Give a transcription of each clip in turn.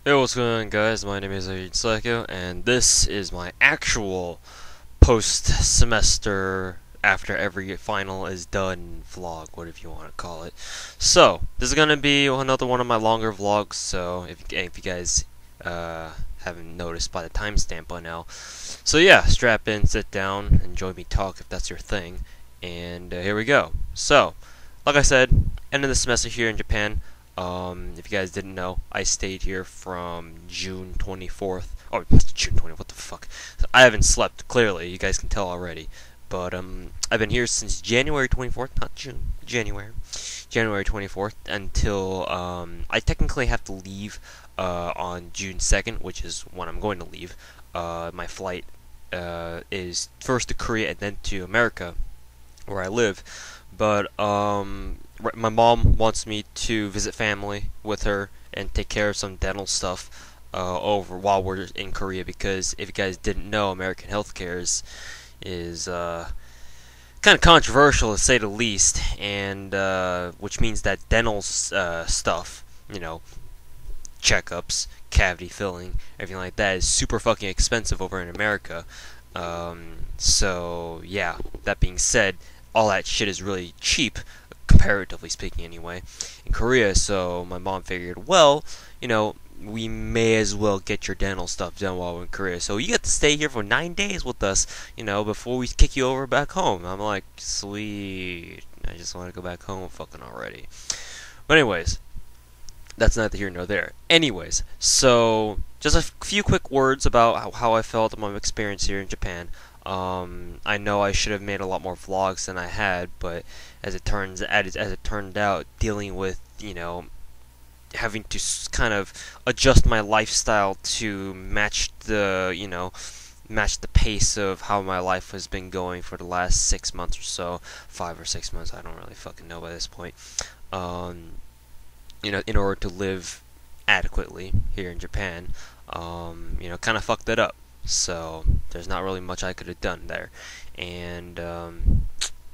Hey, what's going on, guys? My name is Psycho, and this is my actual post-semester after every final is done vlog, whatever you want to call it. So, this is gonna be another one of my longer vlogs. So, if you guys haven't noticed by the timestamp by now, so yeah, strap in, sit down, enjoy me talk if that's your thing, and here we go. So, like I said, end of the semester here in Japan. If you guys didn't know, I stayed here from June 24th. Oh, June 20th, what the fuck? I haven't slept, clearly, you guys can tell already. But, I've been here since January 24th, not June, January. January 24th until, I technically have to leave, on June 2nd, which is when I'm going to leave. My flight, is first to Korea and then to America, where I live. But my mom wants me to visit family with her and take care of some dental stuff over while we're in Korea, because if you guys didn't know, American healthcare is kind of controversial to say the least, and which means that dental stuff, you know, checkups, cavity filling, everything like that is super fucking expensive over in America. So yeah, that being said, all that shit is really cheap, comparatively speaking anyway, in Korea. So my mom figured, well, we may as well get your dental stuff done while we're in Korea. So you get to stay here for 9 days with us, before we kick you over back home. I'm like, sweet. I just want to go back home fucking already. But anyways, that's neither here nor there. Anyways, so just a few quick words about how I felt about my experience here in Japan. I know I should have made a lot more vlogs than I had, but as it turned out, dealing with having to kind of adjust my lifestyle to match the pace of how my life has been going for the last 6 months or so, 5 or 6 months. I don't really fucking know by this point. In order to live adequately here in Japan, kind of fucked it up. So there's not really much I could have done there, and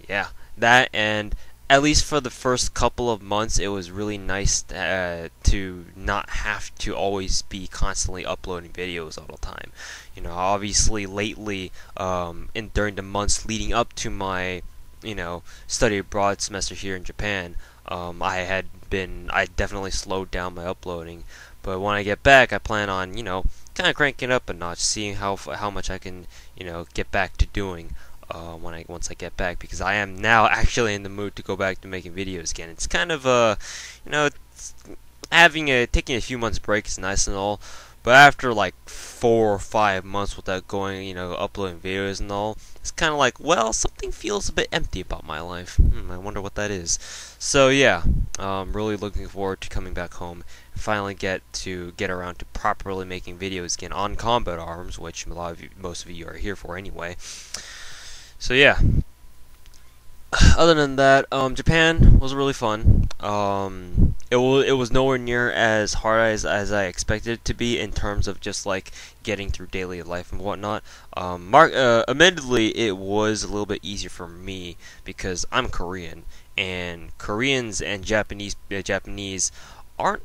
yeah, that, and at least for the first couple of months, it was really nice to not have to always be constantly uploading videos all the time. Obviously lately, during the months leading up to my study abroad semester here in Japan, I definitely slowed down my uploading. But when I get back, I plan on kind of cranking it up a notch, seeing how much I can get back to doing once I get back, because I am now actually in the mood to go back to making videos again. It's kind of taking a few months break is nice and all, but after like 4 or 5 months without going, uploading videos and all, it's kind of like, well, something feels a bit empty about my life. I wonder what that is. So yeah, really looking forward to coming back home and finally get around to properly making videos again on Combat Arms, which most of you are here for anyway. So yeah. Other than that, Japan was really fun. It was nowhere near as hard as I expected it to be in terms of just like getting through daily life and whatnot. Admittedly, it was a little bit easier for me because I'm Korean, and Koreans and Japanese aren't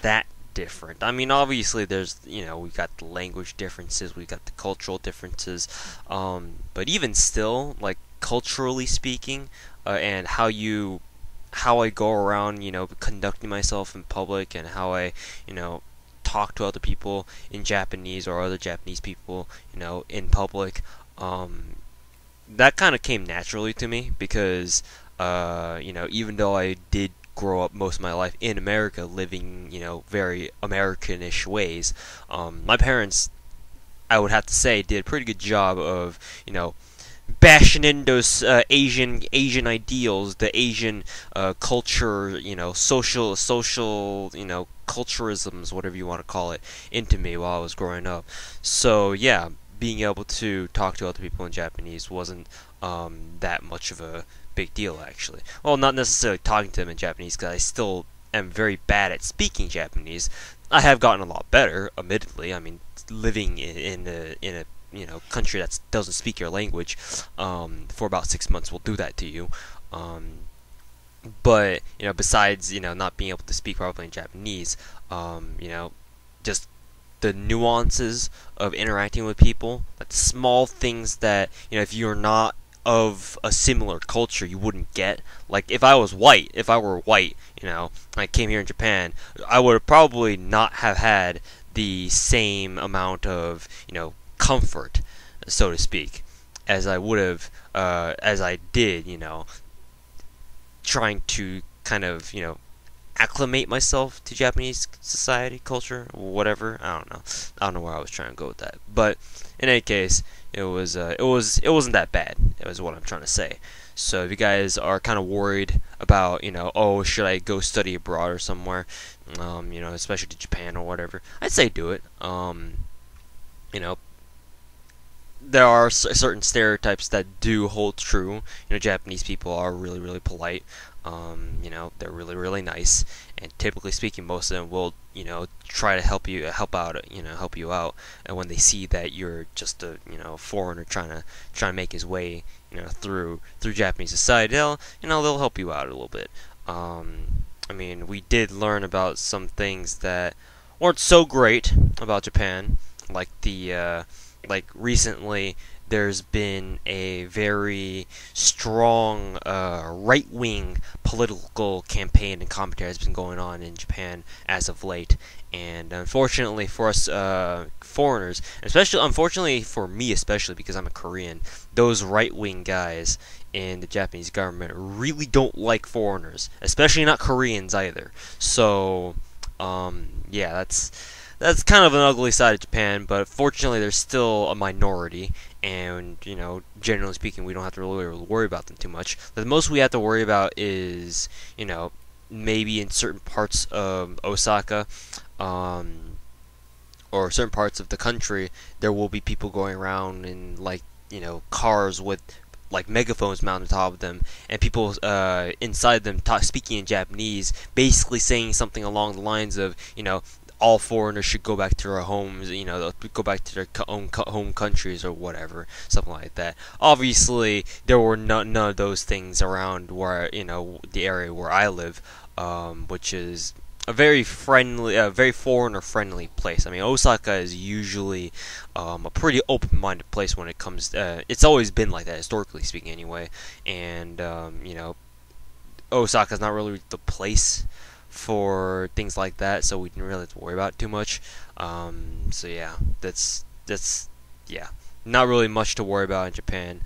that different. I mean, obviously, we got the language differences, we got the cultural differences, but even still, like culturally speaking, and how I go around, conducting myself in public, and how I, talk to other people in Japanese or other Japanese people, in public. That kind of came naturally to me because, even though I did grow up most of my life in America, living, very Americanish ways, my parents, I would have to say, did a pretty good job of, bashing in those Asian ideals, the Asian culture, social, culturisms, whatever you want to call it, into me while I was growing up. So yeah, being able to talk to other people in Japanese wasn't that much of a big deal, actually. Well, not necessarily talking to them in Japanese, because I still am very bad at speaking Japanese. I have gotten a lot better, admittedly. I mean, living in a country that doesn't speak your language for about 6 months will do that to you. But besides not being able to speak properly in Japanese, just the nuances of interacting with people, like small things that, if you're not of a similar culture, you wouldn't get. Like if I were white, I came here in Japan, I would probably not have had the same amount of, comfort, so to speak, as I would have, as I did, trying to kind of, acclimate myself to Japanese society, culture, whatever. I don't know. I don't know where I was trying to go with that. But in any case, it wasn't that bad. That was what I'm trying to say. So if you guys are kind of worried about, oh, should I go study abroad or somewhere, especially to Japan or whatever, I'd say do it. There are certain stereotypes that do hold true. Japanese people are really, really polite. They're really, really nice, and typically speaking, most of them will, try to help you out. And when they see that you're just a, foreigner trying to make his way, through Japanese society, they'll help you out a little bit. We did learn about some things that weren't so great about Japan, like like recently there's been a very strong right-wing political campaign and commentary that's been going on in Japan as of late. And unfortunately for us foreigners, especially unfortunately for me especially because I'm a Korean, those right-wing guys in the Japanese government really don't like foreigners, especially not Koreans either. So, yeah, that's kind of an ugly side of Japan, but fortunately there's still a minority, and, generally speaking, we don't have to really worry about them too much. The most we have to worry about is, maybe in certain parts of Osaka, or certain parts of the country, there will be people going around in, like, cars with like megaphones mounted on top of them, and people inside them speaking in Japanese, basically saying something along the lines of, all foreigners should go back to their homes, go back to their own home countries or whatever, something like that. Obviously, there were none of those things around where, the area where I live, which is a very friendly, very foreigner-friendly place. Osaka is usually a pretty open-minded place when it comes. It's always been like that, historically speaking, anyway. And Osaka's not really the place for things like that, so we didn't really have to worry about it too much. So yeah, that's not really much to worry about in Japan.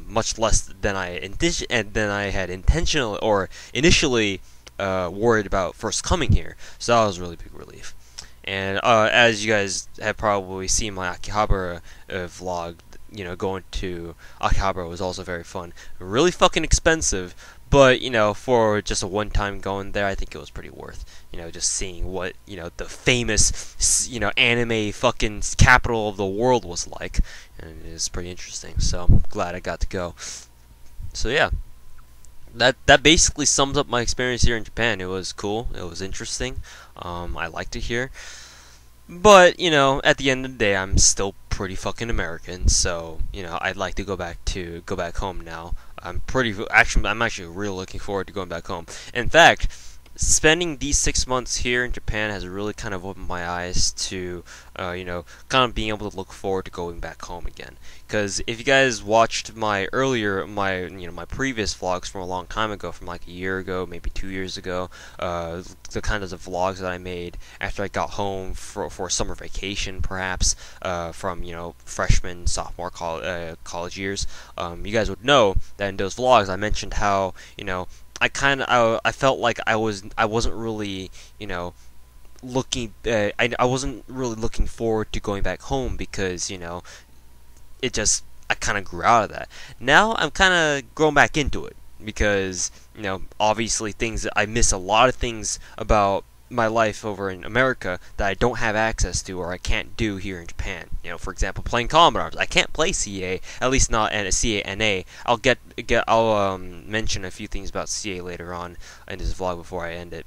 Much less than I had intentionally or initially worried about first coming here. So that was a really big relief. And as you guys have probably seen my Akihabara vlog, going to Akihabara was also very fun. Really fucking expensive, but, for just a one-time going there, I think it was pretty worth, just seeing what, the famous, anime fucking capital of the world was like. And it was pretty interesting, so I'm glad I got to go. So, yeah. That basically sums up my experience here in Japan. It was cool. It was interesting. I liked it here. But, at the end of the day, I'm still pretty fucking American, so, I'd like to go back home now. I'm actually really looking forward to going back home. In fact, spending these 6 months here in Japan has really kind of opened my eyes to, kind of being able to look forward to going back home again. Because if you guys watched my previous vlogs from a long time ago, from like a year ago, maybe 2 years ago, the kind of the vlogs that I made after I got home for summer vacation, perhaps, from, freshman, sophomore college years, you guys would know that in those vlogs I mentioned how, I felt like I wasn't really, I wasn't really looking forward to going back home because, I kind of grew out of that. Now I'm kind of growing back into it because, obviously I miss a lot of things about my life over in America that I don't have access to or I can't do here in Japan. For example, playing Combat Arms. I can't play CA, at least not CA-NA. I'll mention a few things about CA later on in this vlog before I end it,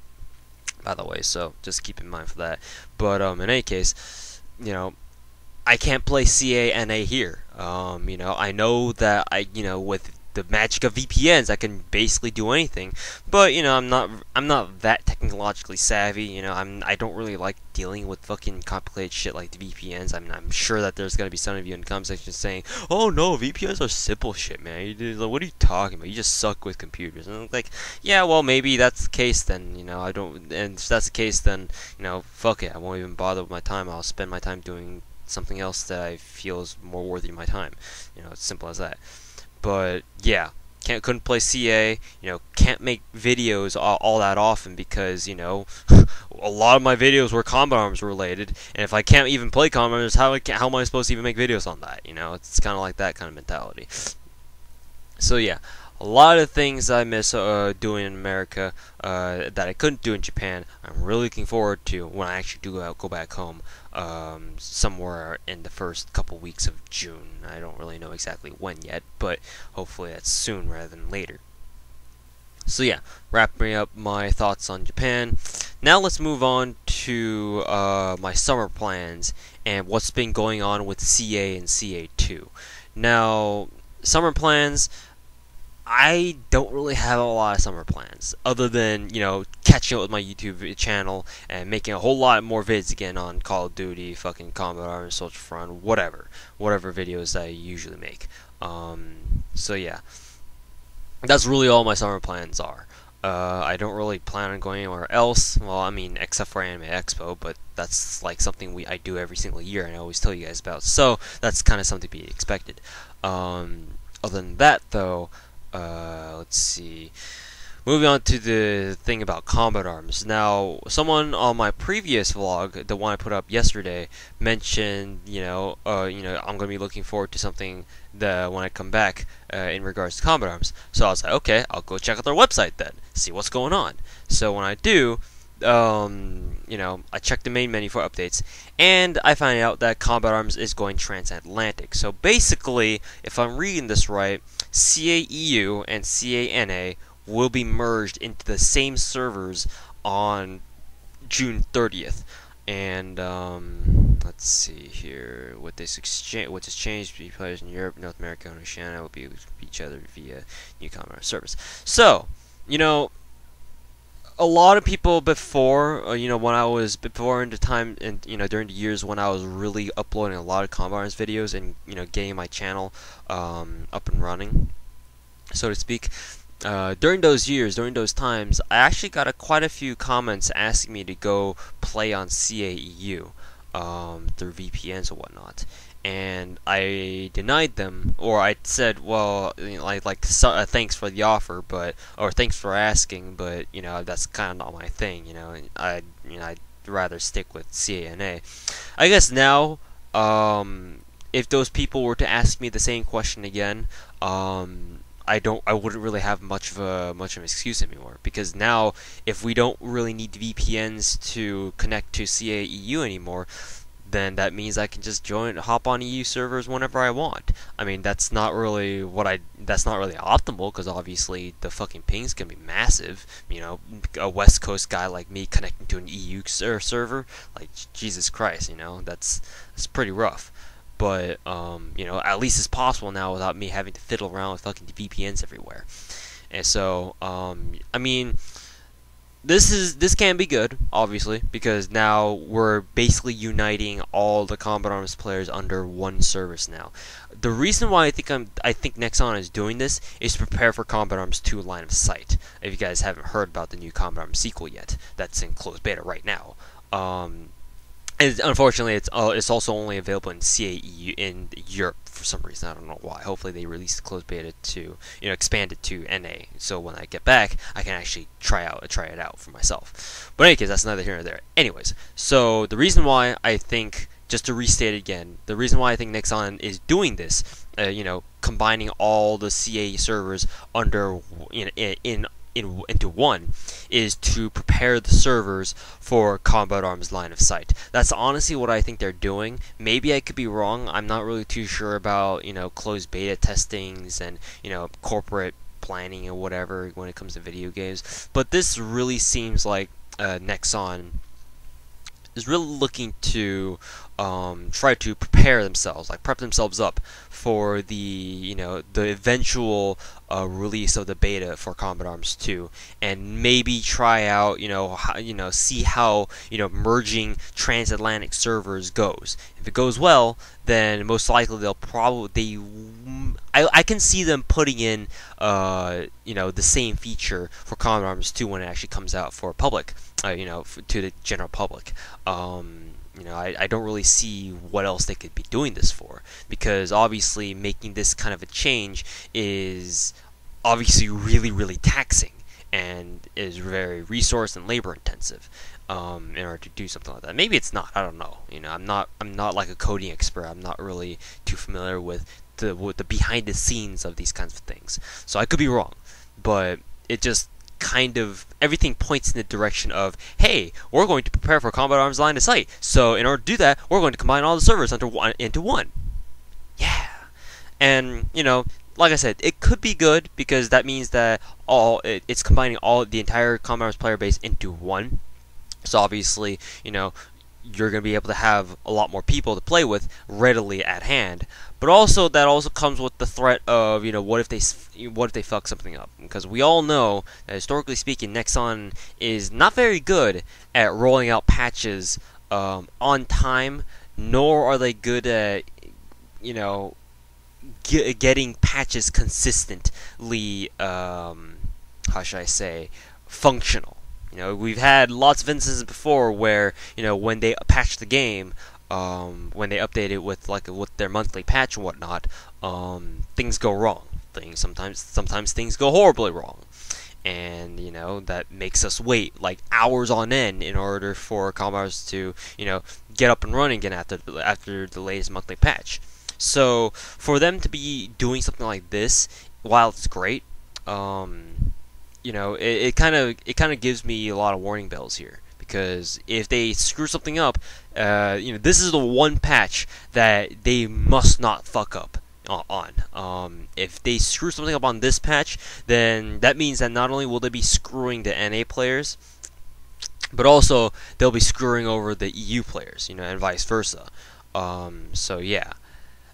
by the way, so just keep in mind for that. But in any case, I can't play CA-NA here. I know that with the magic of VPNs. I can basically do anything. But I'm not that technologically savvy. I don't really like dealing with fucking complicated shit like the VPNs. I'm sure that there's gonna be some of you in the comment section saying, "Oh no, VPNs are simple shit, man. What are you talking about? You just suck with computers." And I'm like, yeah, well, maybe that's the case then. I don't. And if that's the case, then fuck it. I won't even bother with my time. I'll spend my time doing something else that I feel is more worthy of my time. It's simple as that. But yeah, couldn't play CA. Can't make videos all that often because a lot of my videos were Combat Arms related, and if I can't even play Combat Arms, how am I supposed to even make videos on that? It's kind of like that kind of mentality. So yeah, a lot of things I miss doing in America that I couldn't do in Japan. I'm really looking forward to when I actually do go back home somewhere in the first couple weeks of June. I don't really know exactly when yet, but hopefully that's soon rather than later. So yeah, wrapping up my thoughts on Japan. Now let's move on to my summer plans and what's been going on with CA and CA2. Now, summer plans, I don't really have a lot of summer plans other than, catching up with my YouTube channel and making a whole lot more vids again on Call of Duty, fucking Combat Arms, Social Front, whatever videos I usually make. So yeah, that's really all my summer plans are. I don't really plan on going anywhere else. Well, I mean, except for Anime Expo, but that's like something I do every single year, and I always tell you guys about. So that's kind of something to be expected. Other than that, though, let's see. Moving on to the thing about Combat Arms. Now, someone on my previous vlog, the one I put up yesterday, mentioned, I'm going to be looking forward to something when I come back in regards to Combat Arms. So I was like, okay, I'll go check out their website then, see what's going on. So when I do, I check the main menu for updates, and I find out that Combat Arms is going transatlantic. So basically, if I'm reading this right, CAEU and CANA will be merged into the same servers on June 30th. And let's see here. What this changed? Players in Europe, North America, and Oceania will be able to each other via new Combat Arms service. So, a lot of people before, when I was during the years when I was really uploading a lot of Combat Arms videos and getting my channel up and running, so to speak. During those times, I actually got quite a few comments asking me to go play on CAEU through VPNs and whatnot, and I denied them, or I said, well, thanks for the offer, or thanks for asking, but that's kind of not my thing. I'd rather stick with CANA. I guess now, if those people were to ask me the same question again, I wouldn't really have much of an excuse anymore, because now if we don't really need VPNs to connect to CAEU anymore, then that means I can just hop on EU servers whenever I want. I mean, that's not really optimal, because obviously the fucking pings can be massive. A West Coast guy like me connecting to an EU server, like Jesus Christ, that's pretty rough. But at least it's possible now without me having to fiddle around with fucking VPNs everywhere. And so, I mean, this can be good, obviously, because now we're basically uniting all the Combat Arms players under one service now. The reason why I think Nexon is doing this is to prepare for Combat Arms 2 Line of Sight. If you guys haven't heard about the new Combat Arms sequel yet, that's in closed beta right now. And unfortunately, it's also only available in CAE in Europe for some reason. I don't know why. Hopefully, they release the closed beta to expand it to NA. So when I get back, I can actually try it out for myself. But in any case, that's neither here nor there. Anyways, so the reason why I think, just to restate it again, the reason why I think Nexon is doing this, combining all the CAE servers under into one, is to prepare the servers for Combat Arms Line of Sight. That's honestly what I think they're doing. Maybe I could be wrong. I'm not really too sure about closed beta testings and corporate planning and whatever when it comes to video games. But this really seems like Nexon is really looking to try to prepare prepare themselves, like prep themselves up for the eventual release of the beta for Combat Arms 2, and maybe try out see how merging transatlantic servers goes. If it goes well, then most likely I can see them putting in the same feature for Combat Arms 2 when it actually comes out for public, to the general public. I don't really see what else they could be doing this for, because obviously making this kind of a change is obviously really, really taxing and is very resource and labor intensive in order to do something like that. Maybe it's not. I don't know. I'm not like a coding expert. I'm not really too familiar with the behind the scenes of these kinds of things. So I could be wrong, but it just kind of everything points in the direction of, hey, we're going to prepare for Combat Arms line of sight. So in order to do that, we're going to combine all the servers into one. Yeah, and like I said, it could be good because that means that it's combining the entire Combat Arms player base into one. So obviously, you're going to be able to have a lot more people to play with readily at hand. But also, that also comes with the threat of, what if they fuck something up? Because we all know that historically speaking, Nexon is not very good at rolling out patches on time, nor are they good at, getting patches consistently, how should I say, functional. We've had lots of instances before where, when they patch the game, when they update it with their monthly patch and whatnot, things go wrong. Sometimes things go horribly wrong, and that makes us wait like hours on end in order for Combat Arms to get up and running again after the latest monthly patch. So for them to be doing something like this, while it's great, it kind of gives me a lot of warning bells here, because if they screw something up, this is the one patch that they must not fuck up on. If they screw something up on this patch, then that means that not only will they be screwing the NA players, but also they'll be screwing over the EU players, and vice versa. So yeah.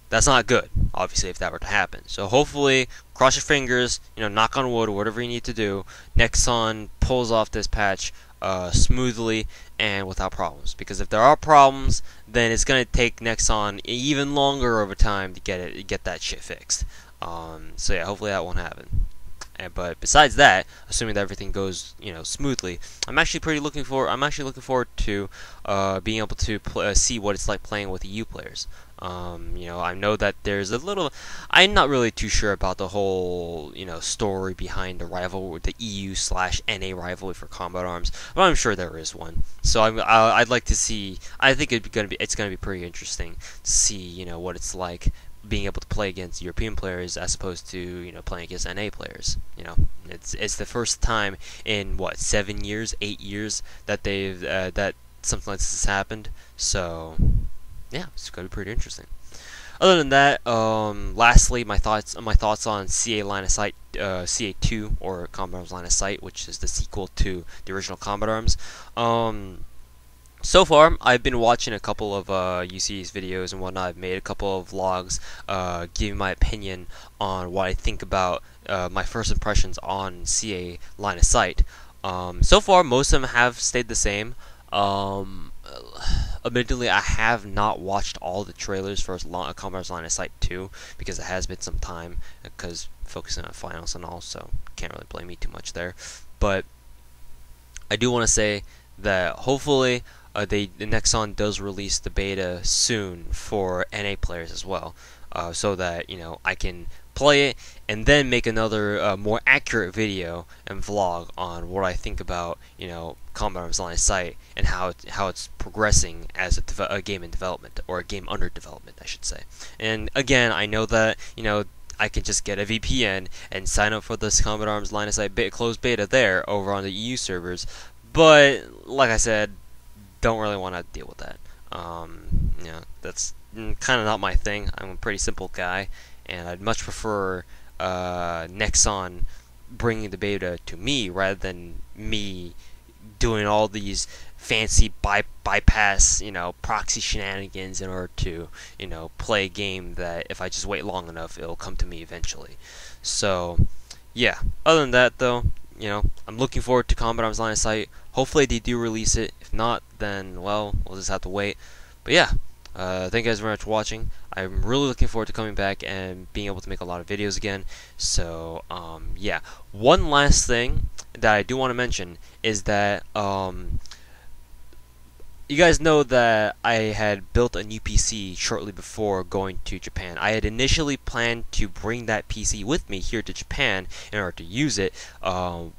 That's not good, obviously, if that were to happen. So hopefully, cross your fingers, knock on wood, or whatever you need to do, Nexon pulls off this patch smoothly and without problems. Because if there are problems, then it's going to take Nexon even longer of a time to get that shit fixed. So yeah, hopefully that won't happen. But besides that, assuming that everything goes smoothly, I'm actually looking forward to being able to see what it's like playing with EU players. I know that there's a little. I'm not really too sure about the whole story behind the EU/NA rivalry for Combat Arms, but I'm sure there is one. So I'd like to see. I think it's gonna be pretty interesting to see what it's like being able to play against European players as opposed to playing against NA players. It's the first time in 7 years, 8 years that that something like this has happened. So yeah, it's gonna be pretty interesting. Other than that, lastly, my thoughts on CA Line of Sight, CA2 or Combat Arms Line of Sight, which is the sequel to the original Combat Arms. So far, I've been watching a couple of UC's videos and whatnot. I've made a couple of vlogs giving my opinion on what I think about my first impressions on CA Line of Sight. So far, most of them have stayed the same. Admittedly, I have not watched all the trailers for Combat Arms Line of Sight 2 because it has been some time, because focusing on finals and all, so can't really blame me too much there. But I do want to say that hopefully the Nexon does release the beta soon for NA players as well, so that I can play it and then make another more accurate video and vlog on what I think about Combat Arms Line of Sight and how it's progressing as a game in development, or a game under development, I should say. And again, I know that I can just get a VPN and sign up for this Combat Arms Line of Sight closed beta there over on the EU servers, but like I said, don't really want to deal with that. That's kind of not my thing. I'm a pretty simple guy, and I'd much prefer Nexon bringing the beta to me rather than me doing all these fancy bypass, proxy shenanigans in order to, play a game that if I just wait long enough, it'll come to me eventually. So, yeah. Other than that, though, I'm looking forward to Combat Arms Line of Sight. Hopefully they do release it. If not, then, well, we'll just have to wait. But yeah, thank you guys very much for watching. I'm really looking forward to coming back and being able to make a lot of videos again. So, yeah. One last thing that I do want to mention is that, you guys know that I had built a new PC shortly before going to Japan. I had initially planned to bring that PC with me here to Japan in order to use it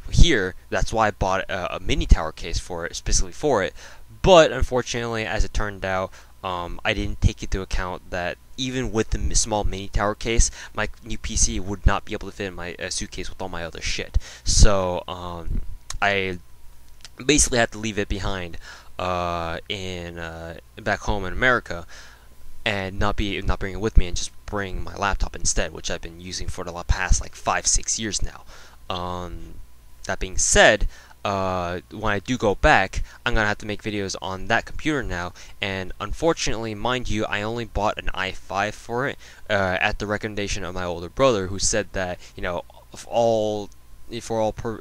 here. That's why I bought a mini tower case for it, specifically for it. But unfortunately, as it turned out, I didn't take into account that even with the small mini tower case, my new PC would not be able to fit in my suitcase with all my other shit. So I basically had to leave it behind back home in America, and not bring it with me, and just bring my laptop instead, which I've been using for the past like 5-6 years now. That being said, when I do go back, I'm gonna have to make videos on that computer now, and unfortunately, mind you, I only bought an i5 for it at the recommendation of my older brother, who said that, for all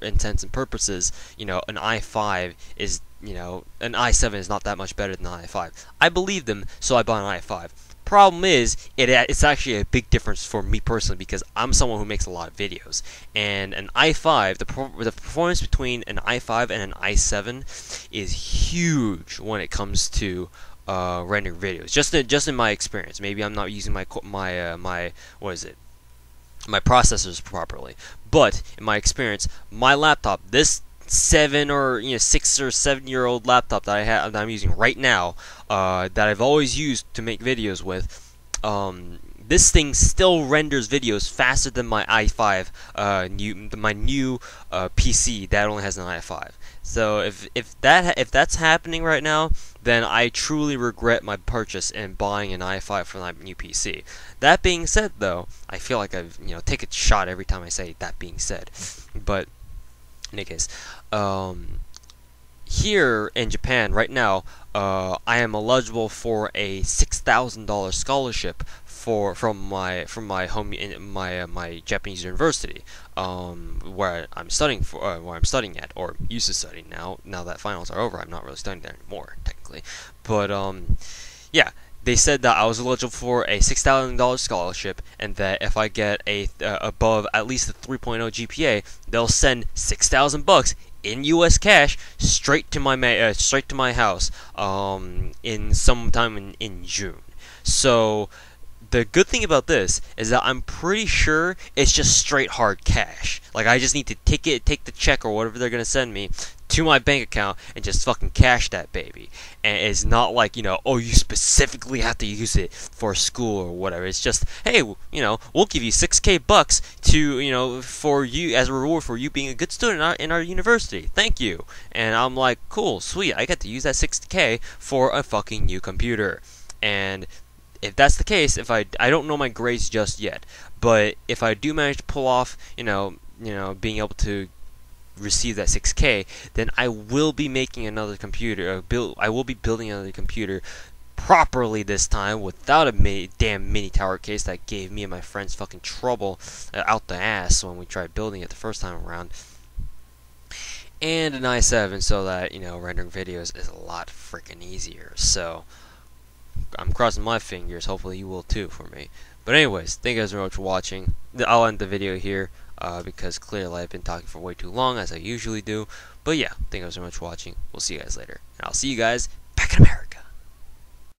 intents and purposes, an i5 is, an i7 is not that much better than an i5. I believed them, so I bought an i5. Problem is, it's actually a big difference for me personally, because I'm someone who makes a lot of videos, and an i5, the performance between an i5 and an i7 is huge when it comes to rendering videos. Just in my experience. Maybe I'm not using my processors properly, but in my experience, my laptop, this 6 or 7 year old laptop that I'm using right now, that I've always used to make videos with, this thing still renders videos faster than my i5, my new PC that only has an i5. So if that's happening right now, then I truly regret my purchase and buying an i5 for my new PC. That being said, though, I feel like I've take a shot every time I say that being said, but in any case, here in Japan right now, I am eligible for a $6,000 scholarship from my home in my Japanese university, where I'm studying at, or used to study now. Now that finals are over, I'm not really studying there anymore technically, but yeah. They said that I was eligible for a $6,000 scholarship, and that if I get above at least a 3.0 GPA, they'll send $6,000 in U.S. cash straight to my house in sometime in June. So the good thing about this is that I'm pretty sure it's just straight hard cash. Like, I just need to take the check or whatever they're gonna send me to my bank account and just fucking cash that baby. And it's not like, oh, you specifically have to use it for school or whatever. It's just, hey, we'll give you $6,000 to, for you, as a reward for you being a good student in our university. Thank you. And I'm like, cool, sweet, I get to use that $6,000 for a fucking new computer. And if that's the case, if I don't know my grades just yet, but if I do manage to pull off, being able to receive that $6,000, then I will be making another computer. I will be building another computer properly this time, without a damn mini tower case that gave me and my friends fucking trouble out the ass when we tried building it the first time around. And an i7, so that rendering videos is a lot freaking easier. So I'm crossing my fingers. Hopefully you will too for me. But anyways, thank you guys very much for watching. I'll end the video here because clearly I've been talking for way too long, as I usually do. But yeah, thank you guys very much for watching. We'll see you guys later. And I'll see you guys back in America.